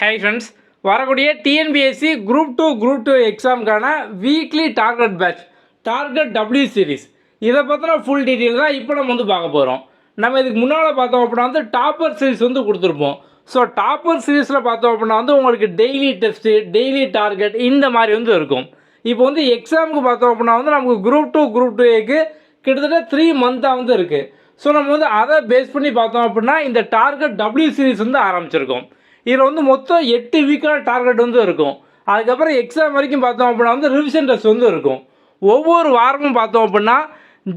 Hi friends, வரக்கூடிய TNPSC group 2 எக்ஸாமுக்கான weekly target batch target W series இதை பற்றின ஃபுல் டீட்டெயில் தான் இப்போ நம்ம வந்து பார்க்க போகிறோம். நம்ம இதுக்கு முன்னால் பார்த்தோம் அப்படின்னா வந்து டாப்பர் சீரிஸ் வந்து கொடுத்துருப்போம். ஸோ டாப்பர் சீரிஸில் பார்த்தோம் அப்படின்னா வந்து உங்களுக்கு டெய்லி டெஸ்ட்டு, டெய்லி டார்கெட் இந்த மாதிரி வந்து இருக்கும். இப்போ வந்து எக்ஸாமுக்கு பார்த்தோம் அப்படின்னா வந்து நமக்கு குரூப் 2 கிட்டத்தட்ட 3 மந்த்தாக வந்து இருக்குது. ஸோ நம்ம வந்து அதை பேஸ் பண்ணி பார்த்தோம் அப்படின்னா இந்த டார்கெட் டபிள்யூ சீரிஸ் வந்து ஆரம்பிச்சிருக்கோம். இதில் வந்து மொத்தம் 8 வீக்கான டார்கெட் வந்து இருக்கும். அதுக்கப்புறம் எக்ஸாம் வரைக்கும் பார்த்தோம் அப்படின்னா வந்து ரிவிஷன் டெஸ்ட் வந்து இருக்கும். ஒவ்வொரு வாரமும் பார்த்தோம் அப்படின்னா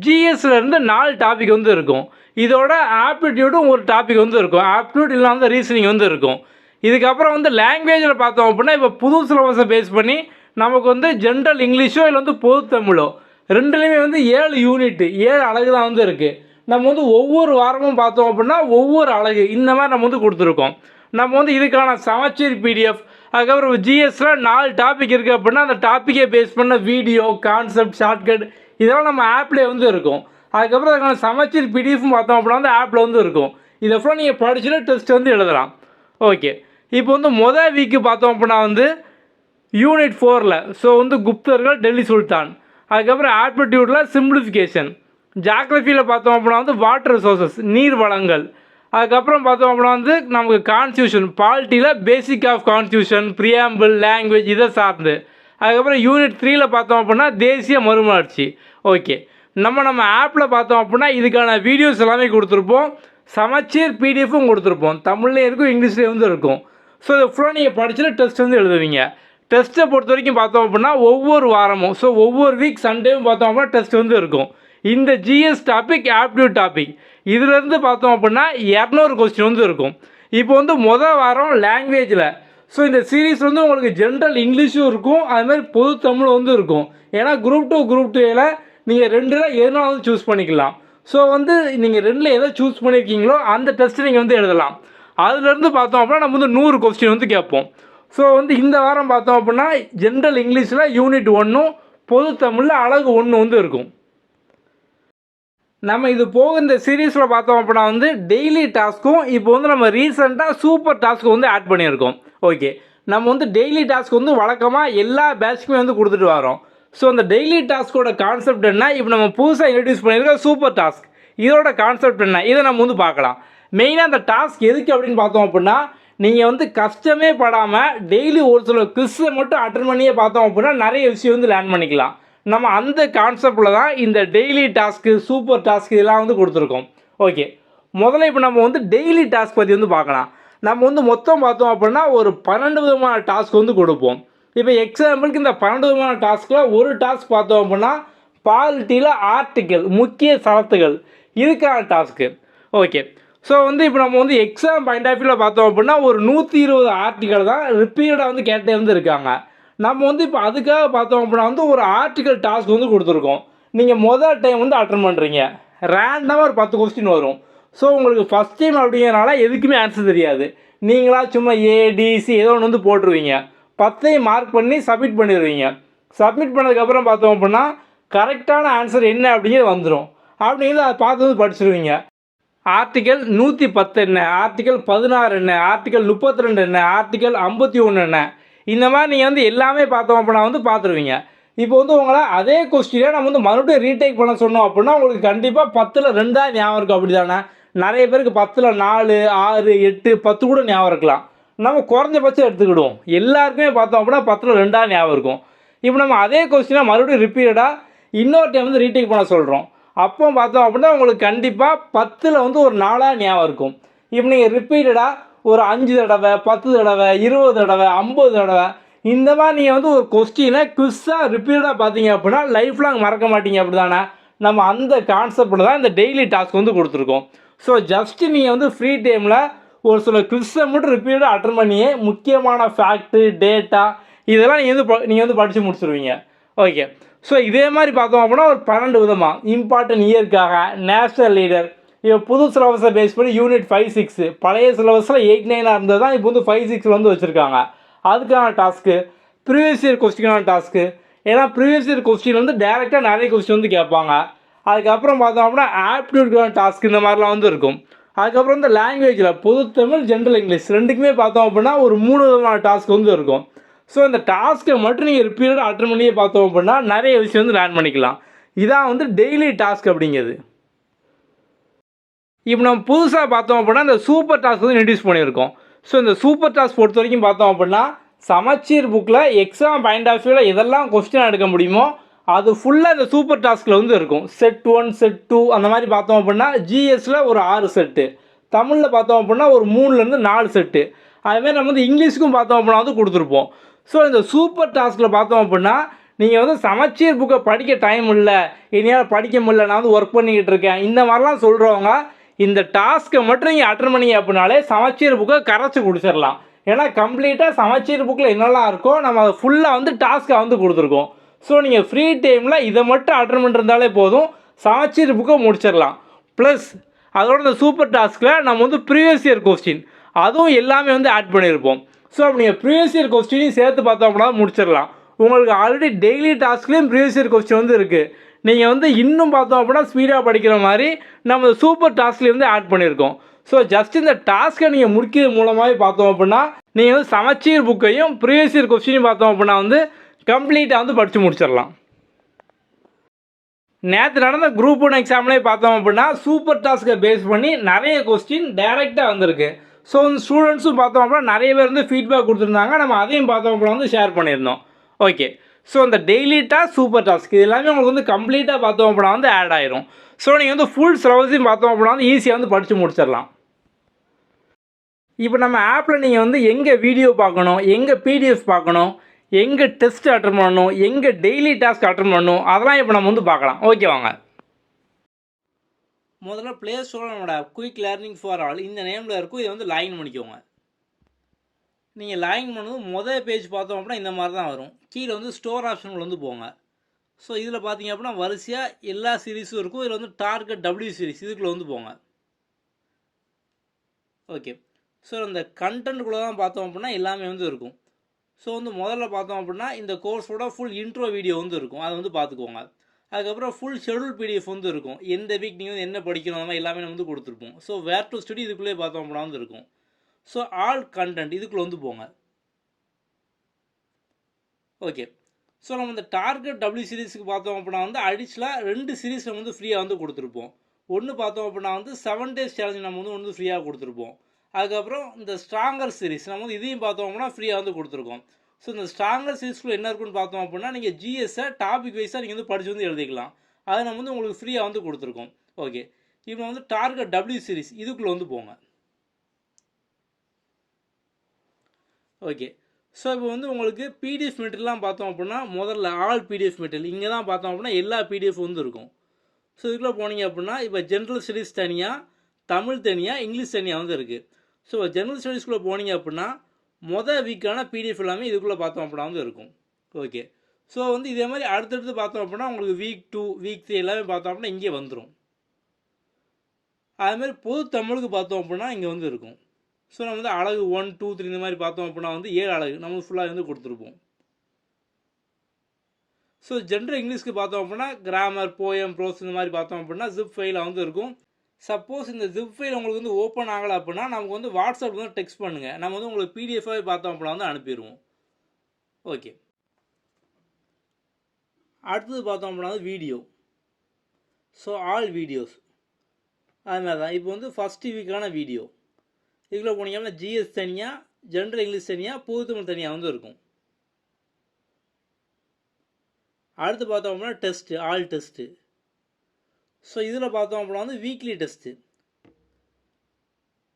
ஜிஎஸ்லேருந்து 4 டாபிக் வந்து இருக்கும். இதோட ஆப்டிடியூடும் ஒரு டாபிக் வந்து இருக்கும். ஆப்டிடியூட் இல்லைனா வந்து ரீசனிங் வந்து இருக்கும். இதுக்கப்புறம் வந்து லாங்குவேஜில் பார்த்தோம் அப்படின்னா இப்போ புது சிலபஸை பேஸ் பண்ணி நமக்கு வந்து ஜென்ரல் இங்கிலீஷோ இல்லை வந்து பொது தமிழோ ரெண்டுலேயுமே வந்து 7 யூனிட் 7 அழகு தான் வந்து இருக்குது. நம்ம வந்து ஒவ்வொரு வாரமும் பார்த்தோம் அப்படின்னா ஒவ்வொரு அழகு இந்த மாதிரி நம்ம வந்து கொடுத்துருக்கோம். நம்ம வந்து இதுக்கான சமச்சீர் பிடிஎஃப், அதுக்கப்புறம் ஜிஎஸ்சில் 4 டாபிக் இருக்குது அப்படின்னா அந்த டாப்பிக்கை பேஸ் பண்ண வீடியோ, கான்செப்ட், ஷார்ட்கட் இதெல்லாம் நம்ம ஆப்லேயே வந்து இருக்கும். அதுக்கப்புறம் அதுக்கான சமச்சீர் பிடிஎஃப்னு பார்த்தோம் அப்படின்னா வந்து ஆப்பில் வந்து இருக்கும். இதை ஃபுல்லாக நீங்கள் படிச்சுட்டு டெஸ்ட் வந்து எழுதலாம். ஓகே, இப்போ வந்து மொதல் வீக்கு பார்த்தோம் அப்படின்னா வந்து யூனிட் 4ல் ஸோ வந்து குப்தர்கள், டெல்லி சுல்தான். அதுக்கப்புறம் ஆப்டிடியூடில் சிம்பிளிஃபிகேஷன். ஜாகிரஃபியில் பார்த்தோம் அப்படின்னா வந்து வாட்டர் ரிசோர்ஸஸ், நீர் வளங்கள். அதுக்கப்புறம் பார்த்தோம் அப்படின்னா வந்து நமக்கு கான்ஸ்டியூஷன், பாலிட்டியில் basic of constitution, preamble, language இதை சார்ந்து. அதுக்கப்புறம் யூனிட் 3ல் பார்த்தோம் அப்படின்னா தேசிய மறுமலர்ச்சி. ஓகே, நம்ம ஆப்பில் பார்த்தோம் அப்படின்னா இதுக்கான வீடியோஸ் எல்லாமே கொடுத்துருப்போம். சமச்சீர் பிடிஎஃப்பும் கொடுத்துருப்போம். தமிழ்லேயும் இருக்கும், இங்கிலீஷ்லேயும் வந்து இருக்கும். ஸோ இதை ஃபுல்லாக நீங்கள் படிச்சுட்டு டெஸ்ட் வந்து எழுதுவீங்க. டெஸ்ட்டை பொறுத்த வரைக்கும் பார்த்தோம் அப்படின்னா ஒவ்வொரு வாரமும் ஸோ ஒவ்வொரு வீக் சண்டேவும் பார்த்தோம் அப்படின்னா டெஸ்ட் வந்து இருக்கும். இந்த ஜிஎஸ் டாபிக், ஆப்டிடியூட் டாபிக் இதிலேருந்து பார்த்தோம் அப்படின்னா 200 கொஸ்டின் வந்து இருக்கும். இப்போ வந்து மொதல் வாரம் லாங்குவேஜில் ஸோ இந்த சீரீஸ் வந்து உங்களுக்கு ஜென்ரல் இங்கிலீஷும் இருக்கும், அதுமாதிரி பொது தமிழும் வந்து இருக்கும். ஏன்னா குரூப் 2 நீங்கள் 2ல் எதுனாலும் வந்து சூஸ் பண்ணிக்கலாம். ஸோ வந்து நீங்கள் 2ல் எதை சூஸ் பண்ணியிருக்கீங்களோ அந்த டெஸ்ட்டு நீங்கள் வந்து எழுதலாம். அதுலேருந்து பார்த்தோம் அப்படின்னா நம்ம வந்து 100 கொஸ்டின் வந்து கேட்போம். ஸோ வந்து இந்த வாரம் பார்த்தோம் அப்படின்னா ஜென்ரல் இங்கிலீஷில் யூனிட் 1ம் பொது தமிழில் அழகு 1 வந்து இருக்கும். நம்ம இது போக இந்த சீரீஸில் பார்த்தோம் அப்படின்னா வந்து டெய்லி டாஸ்க்கும் இப்போ வந்து நம்ம ரீசெண்டாக சூப்பர் டாஸ்க்கு வந்து ஆட் பண்ணியிருக்கோம். ஓகே, நம்ம வந்து டெய்லி டாஸ்க் வந்து வழக்கமாக எல்லா பேட்ச்க்குமே வந்து கொடுத்துட்டு வரோம். ஸோ அந்த டெய்லி டாஸ்க்கோட கான்செப்ட் என்ன, இப்போ நம்ம புதுசாக இன்ட்ரடியூஸ் பண்ணியிருக்க சூப்பர் டாஸ்க் இதோட கான்செப்ட் என்ன, இதை நம்ம வந்து பார்க்கலாம். மெயினாக அந்த டாஸ்க் எதுக்கு அப்படின்னு பார்த்தோம் அப்படின்னா நீங்கள் வந்து கஷ்டமே படாமல் டெய்லி ஒரு சில குவிஸை மட்டும் அட்டன் பண்ணியே பார்த்தோம் அப்படின்னா நிறைய விஷயம் வந்து லேர்ன் பண்ணிக்கலாம். நம்ம அந்த கான்செப்டில் தான் இந்த டெய்லி டாஸ்க்கு, சூப்பர் டாஸ்க் இதெல்லாம் வந்து கொடுத்துருக்கோம். ஓகே, முதல்ல இப்போ நம்ம வந்து டெய்லி டாஸ்க் பற்றி வந்து பார்க்கலாம். நம்ம வந்து மொத்தம் பார்த்தோம் அப்படின்னா ஒரு 12 விதமான டாஸ்க் வந்து கொடுப்போம். இப்போ எக்ஸாம்பிளுக்கு இந்த 12 விதமான டாஸ்கில் ஒரு டாஸ்க் பார்த்தோம் அப்படின்னா பாலிட்டியில் ஆர்டிக்கல், முக்கிய சரத்துகள் இதுக்கான டாஸ்க்கு. ஓகே, ஸோ வந்து இப்போ நம்ம வந்து எக்ஸாம் பாயிண்ட் ஆஃப் வியூவில் பார்த்தோம் அப்படின்னா ஒரு 120 ஆர்டிக்கல் தான் ரிப்பீட்டாக வந்து கேட்டே வந்து இருக்காங்க. நம்ம வந்து இப்போ அதுக்காக பார்த்தோம் அப்படின்னா வந்து ஒரு ஆர்டிக்கல் டாஸ்க் வந்து கொடுத்துருக்கோம். நீங்கள் மொதல் டைம் வந்து அட்டன் பண்ணுறீங்க, ரேண்டமாக ஒரு 10 கொஸ்டின் வரும். ஸோ உங்களுக்கு ஃபஸ்ட் டைம் அப்படிங்கிறனால எதுக்குமே ஆன்சர் தெரியாது. நீங்களாக சும்மா ஏடிசி ஏதோ ஒன்று வந்து போட்டுருவீங்க. 10ஐயும் மார்க் பண்ணி சப்மிட் பண்ணிடுவீங்க. சப்மிட் பண்ணதுக்கப்புறம் பார்த்தோம் அப்படின்னா கரெக்டான ஆன்சர் என்ன அப்படிங்கிறது வந்துடும். அப்படிங்கிறது அதை பார்த்து வந்து படிச்சிருவீங்க. ஆர்டிக்கல் 110 என்ன, ஆர்டிக்கல் 16 என்ன, ஆர்டிக்கல் 32 என்ன, ஆர்டிக்கல் 51 என்ன, இந்த மாதிரி நீங்கள் வந்து எல்லாமே பார்த்தோம் அப்படின்னா வந்து பார்த்துருவீங்க. இப்போ வந்து உங்களை அதே கொஸ்டினை நம்ம வந்து மறுபடியும் ரீடேக் பண்ண சொன்னோம் அப்படின்னா உங்களுக்கு கண்டிப்பாக 10ல் 2 ஞாபகம் இருக்கும். அப்படி தானே நிறைய பேருக்கு 10ல் 4, 6, 8, 10 கூட ஞாபகம் இருக்கலாம். நம்ம குறைஞ்சபட்சம் எடுத்துக்கிடுவோம். எல்லாருக்குமே பார்த்தோம் அப்படின்னா 10ல் 2 ஞாபகம் இருக்கும். இப்போ நம்ம அதே கொஸ்டினை மறுபடியும் ரிப்பீட்டடாக இன்னொரு டைம் வந்து ரீடேக் பண்ண சொல்கிறோம். அப்போ பார்த்தோம் அப்படின்னா உங்களுக்கு கண்டிப்பாக 10ல் வந்து ஒரு 4 ஞாபகம் இருக்கும். இப்போ நீங்கள் ரிப்பீட்டடாக ஒரு 5 தடவை, 10 தடவை, 20 தடவை, 50 தடவை இந்த மாதிரி நீங்கள் வந்து ஒரு கொஸ்டினை குவிஸாக ரிப்பீட்டடாக பார்த்தீங்க அப்படின்னா லைஃப் லாங் மறக்க மாட்டீங்க. அப்படி தானே நம்ம அந்த கான்செப்டில் தான் இந்த டெய்லி டாஸ்க் வந்து கொடுத்துருக்கோம். ஸோ ஜஸ்ட்டு நீங்கள் வந்து ஃப்ரீ டைமில் ஒரு சில குவிஸை மட்டும் ரிப்பீட்டடாக அட்டன் பண்ணியே முக்கியமான ஃபேக்ட்டு, டேட்டா இதெல்லாம் நீங்கள் வந்து படித்து முடிச்சுருவீங்க. ஓகே, ஸோ இதே மாதிரி பார்த்தோம் அப்படின்னா ஒரு 12 விதமாக இம்பார்ட்டன்ட் இயர்க்காக, நேஷ்னல் லீடர், இப்போ புது சிலபஸை பேஸ் பண்ணி யூனிட் 5, 6 பழைய சிலபஸில் 8, 9 இருந்தது தான் இப்போ வந்து 5, 6 வந்து வச்சுருக்காங்க. அதுக்கான டாஸ்க்கு, ப்ரீவியஸ் இயர் கொஸ்டினான டாஸ்க்கு. ஏன்னா ப்ரீவியஸ் இயர் கொஸ்டின் வந்து டேரெக்டாக நிறைய கொஸ்டின் வந்து கேட்பாங்க. அதுக்கப்புறம் பார்த்தோம் அப்படின்னா ஆப்டிடியூட்கான டாஸ்க் இந்த மாதிரிலாம் வந்து இருக்கும். அதுக்கப்புறம் இந்த லாங்குவேஜில் பொது தமிழ் ஜென்ரல் இங்கிலீஷ் ரெண்டுக்குமே பார்த்தோம் அப்படின்னா ஒரு 3 விதமான டாஸ்க் வந்து இருக்கும். ஸோ இந்த டாஸ்க்கை மட்டும் நீங்கள் ரிப்பீட்டடாக அட்டன் பண்ணியே பார்த்தோம் அப்படின்னா நிறைய விஷயம் வந்து லேர்ன் பண்ணிக்கலாம். இதான் வந்து டெய்லி டாஸ்க் அப்படிங்கிறது. இப்போ நம்ம புதுசாக பார்த்தோம் அப்படின்னா இந்த சூப்பர் டாஸ்க் வந்து இன்ட்ரடியூஸ் பண்ணியிருக்கோம். ஸோ இந்த சூப்பர் டாஸ்க் பொறுத்த வரைக்கும் பார்த்தோம் அப்படின்னா சமச்சீர் புக்கில் எக்ஸாம் பாயிண்ட் ஆஃப் வியூவில் எதெல்லாம் கொஸ்டின் எடுக்க முடியுமோ அது ஃபுல்லாக இந்த சூப்பர் டாஸ்கில் வந்து இருக்கும். செட் 1 செட் 2 அந்த மாதிரி பார்த்தோம் அப்படின்னா ஜிஎஸ்சில் ஒரு 6 செட்டு, தமிழில் பார்த்தோம் அப்படின்னா ஒரு 3லேருந்து 4 செட்டு, அதுமாதிரி நம்ம வந்து இங்கிலீஷுக்கும் பார்த்தோம் அப்படின்னா வந்து கொடுத்துருப்போம். ஸோ இந்த சூப்பர் டாஸ்கில் பார்த்தோம் அப்படின்னா நீங்கள் வந்து சமச்சீர் புக்கை படிக்க டைம் இல்லை, இனியால் படிக்க முடியல, நான் வந்து ஒர்க் பண்ணிக்கிட்டு இருக்கேன், இந்த மாதிரிலாம் சொல்கிறவங்க இந்த டாஸ்க்கை மட்டும் நீங்கள் அட்டன் பண்ணீங்க அப்படின்னாலே சமச்சீர் புக்கை கரைச்சி குடிச்சிடலாம். ஏன்னா கம்ப்ளீட்டாக சமச்சீர் புக்கில் என்னெல்லாம் இருக்கோ நம்ம அதை ஃபுல்லாக வந்து டாஸ்க்கை வந்து கொடுத்துருக்கோம். ஸோ நீங்கள் ஃப்ரீ டைமில் இதை மட்டும் அட்டன் பண்ணிருந்தாலே போதும், சமச்சீர் புக்கை முடிச்சிடலாம். ப்ளஸ் அதோட இந்த சூப்பர் டாஸ்கில் நம்ம வந்து ப்ரீவியஸ் இயர் கொஸ்டின் அதுவும் எல்லாமே வந்து ஆட் பண்ணியிருப்போம். ஸோ அப்படி நீங்கள் ப்ரீவியஸ் இயர் கொஸ்டினையும் சேர்த்து பார்த்தோம் அப்படின்னா முடிச்சிடலாம். உங்களுக்கு ஆல்ரெடி டெய்லி டாஸ்க்லேயும் ப்ரீவியஸ் இயர் கொஸ்டின் வந்து இருக்குது. நீங்கள் வந்து இன்னும் பார்த்தோம் அப்படின்னா ஸ்பீடாக படிக்கிற மாதிரி நம்ம சூப்பர் டாஸ்க்லேருந்து ஆட் பண்ணியிருக்கோம். ஸோ ஜஸ்ட் இந்த டாஸ்க்கை நீங்கள் முடிக்கிறது மூலமாகவே பார்த்தோம் அப்படின்னா நீங்கள் வந்து சமச்சீர் புக்கையும் ப்ரீவியஸ் இயர் கொஸ்டினையும் பார்த்தோம் அப்படின்னா வந்து கம்ப்ளீட்டாக வந்து படித்து முடிச்சிடலாம். நேற்று நடந்த குரூப் 1 எக்ஸாம்லேயே பார்த்தோம் அப்படின்னா சூப்பர் டாஸ்க்கை பேஸ் பண்ணி நிறைய கொஸ்டின் டைரெக்டாக வந்திருக்கு. ஸோ இந்த ஸ்டூடெண்ட்ஸும் பார்த்தோம் அப்படின்னா நிறைய பேர் வந்து ஃபீட்பேக் கொடுத்துருந்தாங்க, நம்ம அதையும் பார்த்தோம் அப்படின்னா வந்து ஷேர் பண்ணியிருந்தோம். ஓகே, ஸோ இந்த டெய்லி டாஸ்க் சூப்பர் டாஸ்க் இது எல்லாமே உங்களுக்கு வந்து கம்ப்ளீட்டாக பார்த்தோம் அப்படின்னா வந்து ஆட் ஆயிரும். ஸோ நீங்கள் வந்து ஃபுல் சிலபஸையும் பார்த்தோம் அப்படின்னா வந்து ஈஸியாக வந்து படித்து முடிச்சிடலாம். இப்போ நம்ம ஆப்பில் நீங்கள் வந்து எங்கே வீடியோ பார்க்கணும், எங்கே பிடிஎஃப் பார்க்கணும், எங்கே டெஸ்ட் அட்டன் பண்ணணும், எங்கே டெய்லி டாஸ்க் அட்டன் பண்ணணும், அதெல்லாம் இப்போ நம்ம வந்து பார்க்கலாம். ஓகே வாங்க. முதல்ல ப்ளே ஸ்டோரில் நம்மளோட குயிக் லேர்னிங் ஃபார் ஆல் இந்த நேமில் இருக்கும், இதை வந்து லாகின் பண்ணிக்கோங்க. நீங்கள் லாகின் பண்ணதும் மொதல் பேஜ் பார்த்தோம் அப்படின்னா இந்த மாதிரி தான் வரும். கீழே வந்து ஸ்டோர் ஆப்ஷன்கள் வந்து போங்க. ஸோ இதில் பார்த்தீங்க அப்படின்னா வரிசையாக எல்லா சீரீஸும் இருக்கும். இதில் வந்து டார்கெட் டபிள்யூ சீரீஸ் இதுக்குள்ளே வந்து போங்க. ஓகே, ஸோ இந்த கண்டென்ட்டுக்குள்ளே தான் பார்த்தோம் அப்படின்னா எல்லாமே வந்து இருக்கும். ஸோ வந்து முதல்ல பார்த்தோம் அப்படின்னா இந்த கோர்ஸோட ஃபுல் இன்ட்ரோ வீடியோ வந்து இருக்கும், அதை வந்து பார்த்துக்கோங்க. அதுக்கப்புறம் ஃபுல் ஷெடியூல் பிடிஎஃப் வந்து இருக்கும், எந்த வீக் நீங்கள் வந்து என்ன படிக்கணும் அந்த மாதிரி எல்லாமே வந்து கொடுத்துருப்போம். ஸோ வேர் டு ஸ்டடி இதுக்குள்ளே பார்த்தோம் அப்படின்னா வந்து இருக்கும். ஸோ ஆல் கண்டென்ட் இதுக்குள்ளே வந்து போங்க. ஓகே, ஸோ நம்ம இந்த டார்கெட் டபிள்யூ சீரீஸுக்கு பார்த்தோம் அப்படின்னா வந்து அடிஷ்னலாக 2 சீரீஸ் நம்ம வந்து ஃப்ரீயாக வந்து கொடுத்துருப்போம். ஒன்று பார்த்தோம் அப்படின்னா வந்து 7 days சேலஞ்ச் நம்ம வந்து ஃப்ரீயாக கொடுத்துருப்போம். அதுக்கப்புறம் இந்த ஸ்ட்ராங்கர் சீரீஸ் நம்ம வந்து இதையும் பார்த்தோம் அப்படின்னா ஃப்ரீயாக வந்து கொடுத்துருக்கோம். ஸோ இந்த ஸ்ட்ராங்கர் சீரீஸ்க்குள்ள என்ன இருக்குன்னு பார்த்தோம் அப்படின்னா நீங்கள் ஜிஎஸ்ஸை டாபிக் வைஸாக நீங்கள் வந்து படித்து வந்து எழுதிக்கலாம். அதை நம்ம வந்து உங்களுக்கு ஃப்ரீயாக வந்து கொடுத்துருக்கோம். ஓகே, இப்போ வந்து டார்கெட் டபிள்யூ சீரீஸ் இதுக்குள்ளே வந்து போங்க. ஓகே, ஸோ இப்போ வந்து உங்களுக்கு பிடிஎஃப் மெட்டீரியல்லாம் பார்த்தோம் அப்படின்னா முதல்ல ஆல் பிடிஎஃப் மெட்டீரியல் இங்கே தான் பார்த்தோம் அப்படின்னா எல்லா பிடிஎஃப் வந்து இருக்கும். ஸோ இதுக்குள்ளே போனீங்க அப்படின்னா இப்போ ஜென்ரல் ஸ்டடீஸ் தனியாக, தமிழ் தனியாக, இங்கிலீஷ் தனியாக வந்து இருக்குது. ஸோ ஜென்ரல் ஸ்டடீஸ்க்குள்ளே போனீங்க அப்படின்னா மொதல் வீக்கான பிடிஎஃப் எல்லாமே இதுக்குள்ளே பார்த்தோம் அப்படின்னா வந்து இருக்கும். ஓகே, ஸோ வந்து இதே மாதிரி அடுத்தடுத்து பார்த்தோம் அப்படின்னா உங்களுக்கு வீக் 2 வீக் 3 எல்லாமே பார்த்தோம் அப்படின்னா இங்கே வந்துடும். அதுமாதிரி பொது தமிழுக்கு பார்த்தோம் அப்படின்னா இங்கே வந்து இருக்கும். ஸோ நம்ம வந்து அழகு 1 2 3 இந்த மாதிரி பார்த்தோம் அப்படின்னா வந்து 7 அழகு நம்ம ஃபுல்லாக வந்து கொடுத்துருப்போம். ஸோ ஜென்ரல் இங்கிலீஷ்க்கு பார்த்தோம் அப்படின்னா கிராமர், போயம், ப்ரோஸ் இந்த மாதிரி பார்த்தோம் அப்படின்னா ஜிப் ஃபைலில் வந்து இருக்கும். சப்போஸ் இந்த ஜிப் ஃபைல் உங்களுக்கு வந்து ஓப்பன் ஆகலை அப்படின்னா நமக்கு வந்து வாட்ஸ்அப்பில் வந்து டெக்ஸ்ட் பண்ணுங்கள், நம்ம வந்து உங்களுக்கு பிடிஎஃபாகவே பார்த்தோம் அப்படின்னா வந்து அனுப்பிடுவோம். ஓகே, அடுத்தது பார்த்தோம் அப்படின்னா வீடியோ. ஸோ ஆல் வீடியோஸ் அதுமாதிரி தான். இப்போ வந்து ஃபஸ்ட்டு வீக்கான வீடியோ இதுக்குள்ளே போனீங்கன்னா ஜிஎஸ் தனியாக, ஜென்ரல் இங்கிலீஷ் தனியாக, பொது தமிழ் தனியாக வந்து இருக்கும். அடுத்து பார்த்தோம் அப்படின்னா டெஸ்ட்டு, ஆல் டெஸ்ட்டு. ஸோ இதில் பார்த்தோம் அப்படின்னா வந்து weekly test.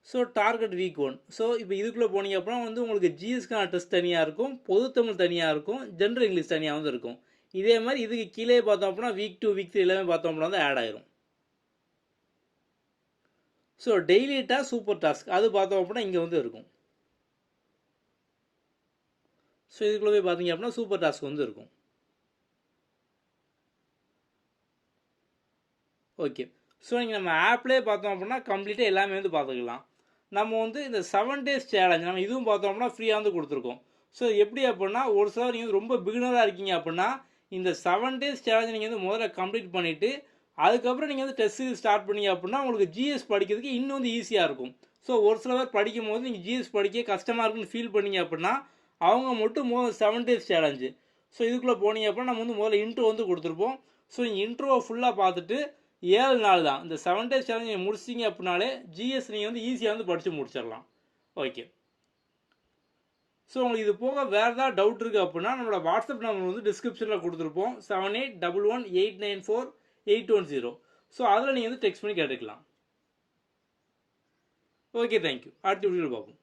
So target week 1. So இப்போ இதுக்குள்ளே போனீங்க அப்படின்னா வந்து உங்களுக்கு ஜிஎஸ்க்கான டெஸ்ட் தனியாக இருக்கும், பொது தமிழ் தனியாக இருக்கும், ஜென்ரல் இங்கிலீஷ் தனியாக வந்து இருக்கும். இதே மாதிரி இதுக்கு கீழே பார்த்தோம் அப்படின்னா வீக் 2 வீக் 3 எல்லாமே பார்த்தோம் அப்படின்னா வந்து ஆட் ஆயிரும். So daily task super task அது பார்த்தோம் அப்படின்னா இங்கே வந்து இருக்கும். ஸோ இதுக்குள்ளே போய் பார்த்தீங்க அப்படின்னா சூப்பர் டாஸ்க் வந்து இருக்கும். ஓகே, ஸோ நீங்கள் நம்ம ஆப்லேயே பார்த்தோம் அப்படின்னா கம்ப்ளீட்டாக எல்லாமே வந்து பார்த்துக்கலாம். நம்ம வந்து இந்த 7 days சேலஞ்ச் நம்ம இதுவும் பார்த்தோம் அப்படின்னா ஃப்ரீயாக வந்து கொடுத்துருக்கோம். ஸோ எப்படி அப்படின்னா ஒரு சிலர் நீங்கள் வந்து ரொம்ப பிகினராக இருக்கீங்க அப்படின்னா இந்த 7 days சேலஞ்ச் நீங்கள் வந்து முதல்ல கம்ப்ளீட் பண்ணிவிட்டு அதுக்கப்புறம் நீங்கள் வந்து டெஸ்ட் சீரிஸ் ஸ்டார்ட் பண்ணீங்க அப்படின்னா உங்களுக்கு ஜிஎஸ் படிக்கிறதுக்கு இன்னும் வந்து ஈஸியாக இருக்கும். ஸோ ஒரு சில பேர் படிக்கும் போது நீங்கள் ஜிஎஸ் படிக்க கஷ்டமாக இருக்குன்னு ஃபீல் பண்ணீங்க அப்படின்னா அவங்க மட்டும் 7 days சேலஞ்சு. ஸோ இதுக்குள்ளே போனீங்க அப்படின்னா நம்ம வந்து முதல்ல இன்ட்ரோ வந்து கொடுத்துருப்போம். ஸோ நீங்கள் இன்ட்ரோவை ஃபுல்லாக பார்த்துட்டு 7 நாள் தான் இந்த 7 days சேலஞ்ச் நீங்கள் முடிச்சிங்க அப்படின்னாலே ஜிஎஸ் நீங்கள் வந்து ஈஸியாக வந்து படித்து முடிச்சிடலாம். ஓகே. ஸோ உங்களுக்கு இது போக வேறு ஏதாவது டவுட் இருக்குது அப்படின்னா நம்மளோட வாட்ஸ்அப் நம்பர் வந்து டிஸ்கிரிப்ஷனில் கொடுத்துருப்போம் 7811894810. ஸோ அதில் நீங்கள் வந்து டெக்ஸ்ட் பண்ணி கேட்டுக்கலாம். Okay, thank you. அடுத்த வீடியோவில் பார்ப்போம்.